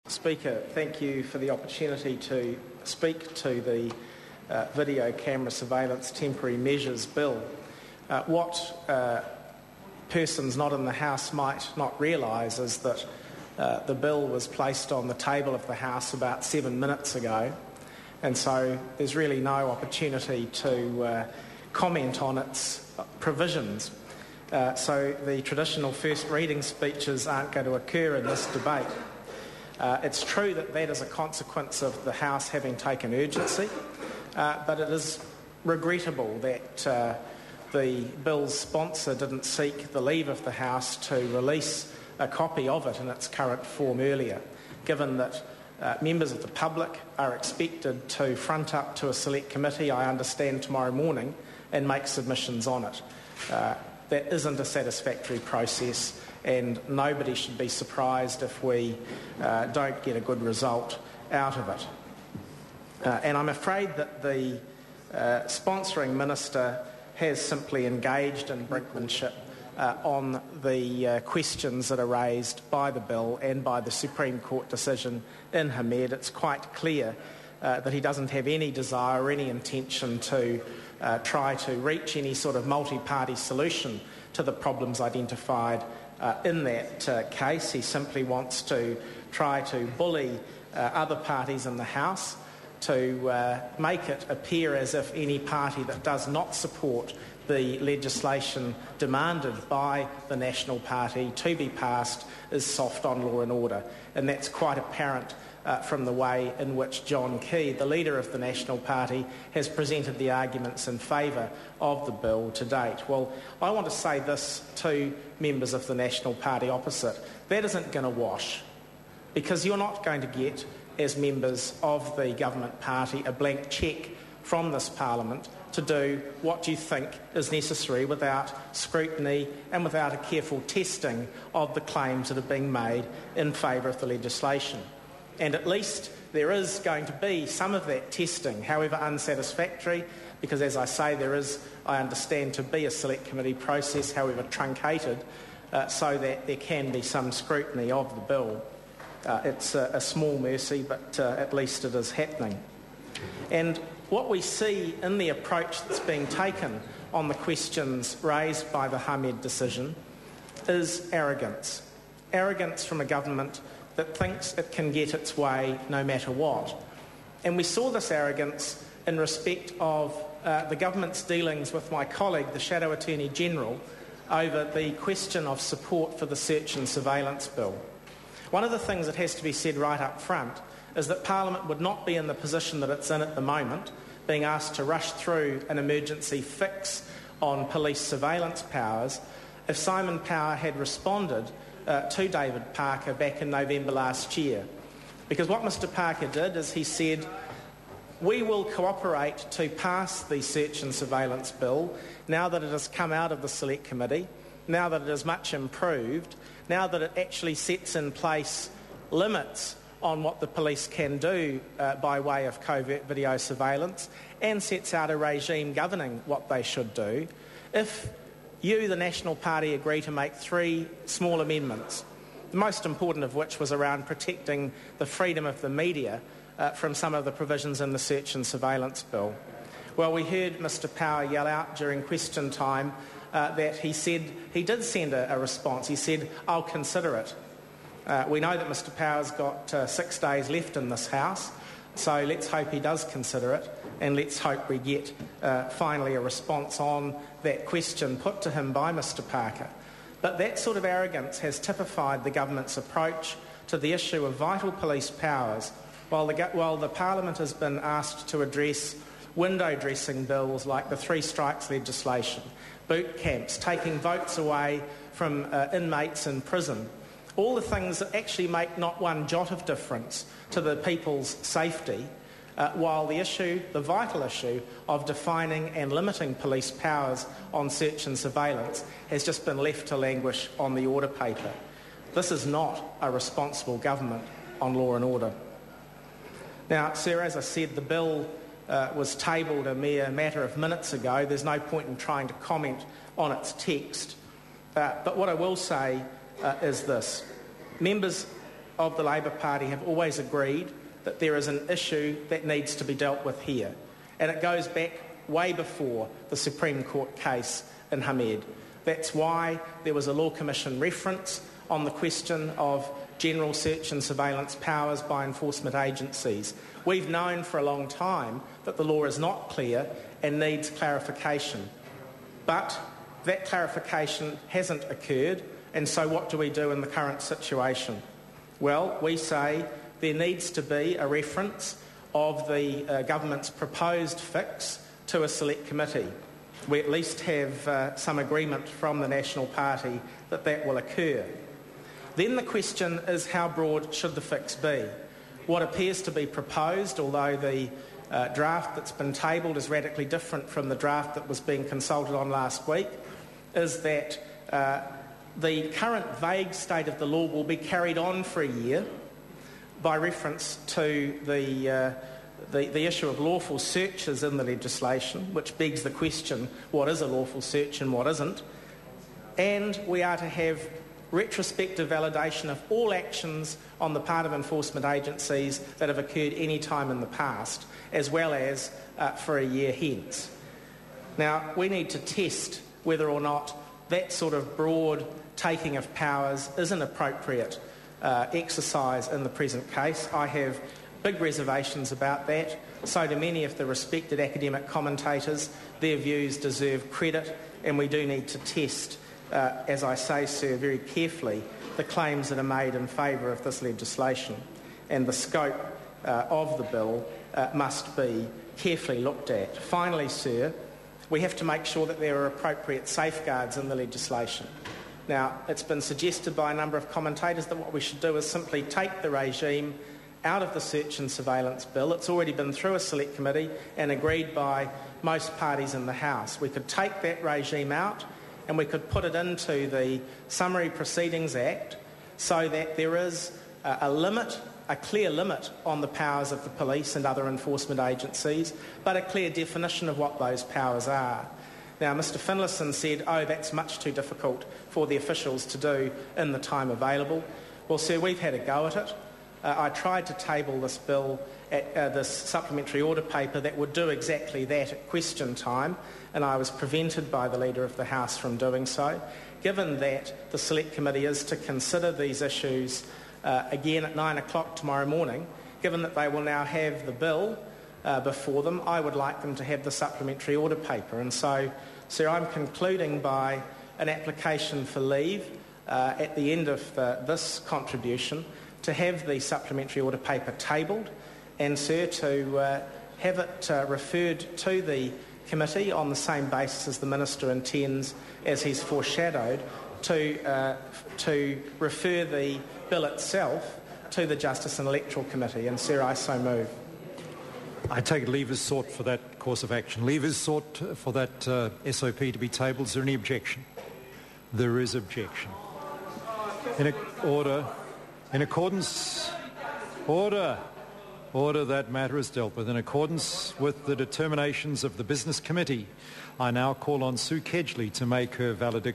Speaker, thank you for the opportunity to speak to the Video Camera Surveillance Temporary Measures Bill. What persons not in the House might not realise is that the bill was placed on the table of the House about 7 minutes ago, and so there's really no opportunity to comment on its provisions. So the traditional first reading speeches aren't going to occur in this debate. It's true that that is a consequence of the House having taken urgency, but it is regrettable that the bill's sponsor didn't seek the leave of the House to release a copy of it in its current form earlier, given that members of the public are expected to front up to a select committee, I understand, tomorrow morning and make submissions on it. That isn't a satisfactory process, and nobody should be surprised if we don't get a good result out of it. And I'm afraid that the sponsoring minister has simply engaged in brinkmanship on the questions that are raised by the bill and by the Supreme Court decision in Hamed. It's quite clear that he doesn't have any desire or any intention to try to reach any sort of multi-party solution to the problems identified in that case. He simply wants to try to bully other parties in the House to make it appear as if any party that does not support the legislation demanded by the National Party to be passed is soft on law and order. And that's quite apparent from the way in which John Key, the leader of the National Party, has presented the arguments in favour of the bill to date. Well, I want to say this to members of the National Party opposite. That isn't going to wash, because you're not going to get, as members of the government party, a blank cheque from this Parliament to do what you think is necessary without scrutiny and without a careful testing of the claims that are being made in favour of the legislation. And at least there is going to be some of that testing, however unsatisfactory, because, as I say, there is, I understand, to be a select committee process, however truncated, so that there can be some scrutiny of the bill. It's a small mercy, but at least it is happening. And what we see in the approach that's being taken on the questions raised by the Hamed decision is arrogance. Arrogance from a government that thinks it can get its way no matter what. And we saw this arrogance in respect of the government's dealings with my colleague, the Shadow Attorney General, over the question of support for the search and surveillance bill. One of the things that has to be said right up front is that Parliament would not be in the position that it's in at the moment, being asked to rush through an emergency fix on police surveillance powers, if Simon Power had responded to David Parker back in November last year. Because what Mr Parker did is he said, we will cooperate to pass the search and surveillance bill now that it has come out of the Select Committee, now that it is much improved, now that it actually sets in place limits on what the police can do by way of covert video surveillance and sets out a regime governing what they should do. If you, the National Party, agree to make 3 small amendments, the most important of which was around protecting the freedom of the media from some of the provisions in the search and surveillance bill. Well, we heard Mr Power yell out during question time that he said he did send a response. He said, I'll consider it. We know that Mr Power's got 6 days left in this House, so let's hope he does consider it, and let's hope we get finally a response on that question put to him by Mr Parker. But that sort of arrogance has typified the government's approach to the issue of vital police powers, while the Parliament has been asked to address window dressing bills like the 3 strikes legislation, boot camps, taking votes away from inmates in prison, all the things that actually make not one jot of difference to the people's safety, while the vital issue of defining and limiting police powers on search and surveillance has just been left to languish on the order paper. This is not a responsible government on law and order. Now, sir, as I said, the bill was tabled a mere matter of minutes ago. There's no point in trying to comment on its text. But what I will say is this. Members of the Labor Party have always agreed that there is an issue that needs to be dealt with here. And it goes back way before the Supreme Court case in Hamed. That's why there was a Law Commission reference on the question of general search and surveillance powers by enforcement agencies. We've known for a long time that the law is not clear and needs clarification. But that clarification hasn't occurred, and so what do we do in the current situation? Well, we say there needs to be a reference of the government's proposed fix to a select committee. We at least have some agreement from the National Party that that will occur. Then the question is, how broad should the fix be? What appears to be proposed, although the draft that's been tabled is radically different from the draft that was being consulted on last week, is that the current vague state of the law will be carried on for a year by reference to the issue of lawful searches in the legislation, which begs the question, what is a lawful search and what isn't? And we are to have retrospective validation of all actions on the part of enforcement agencies that have occurred any time in the past, as well as for a year hence. Now, we need to test whether or not that sort of broad taking of powers is an appropriate exercise in the present case. I have big reservations about that. So do many of the respected academic commentators. Their views deserve credit, and we do need to test, as I say, sir, very carefully, the claims that are made in favour of this legislation. And the scope of the bill must be carefully looked at. Finally, sir, we have to make sure that there are appropriate safeguards in the legislation. Now, it's been suggested by a number of commentators that what we should do is simply take the regime out of the search and surveillance bill. It's already been through a select committee and agreed by most parties in the House. We could take that regime out and we could put it into the Summary Proceedings Act so that there is a limit, a clear limit on the powers of the police and other enforcement agencies, but a clear definition of what those powers are. Now, Mr Finlayson said, that's much too difficult for the officials to do in the time available. Well, sir, we've had a go at it. I tried to table this bill at this supplementary order paper that would do exactly that at question time, and I was prevented by the Leader of the House from doing so. Given that the Select Committee is to consider these issues again at 9 o'clock tomorrow morning, given that they will now have the bill before them, I would like them to have the supplementary order paper. And so, sir, I'm concluding by an application for leave at the end of this contribution to have the supplementary order paper tabled, and, sir, to have it referred to the committee on the same basis as the Minister intends, as he's foreshadowed, to refer the bill itself to the Justice and Electoral Committee. And, sir, I so move. I take it leave is sought for that course of action. Leave is sought for that SOP to be tabled. Is there any objection? There is objection. In accordance... Order, that matter is dealt with. In accordance with the determinations of the Business Committee, I now call on Sue Kedgley to make her valediction.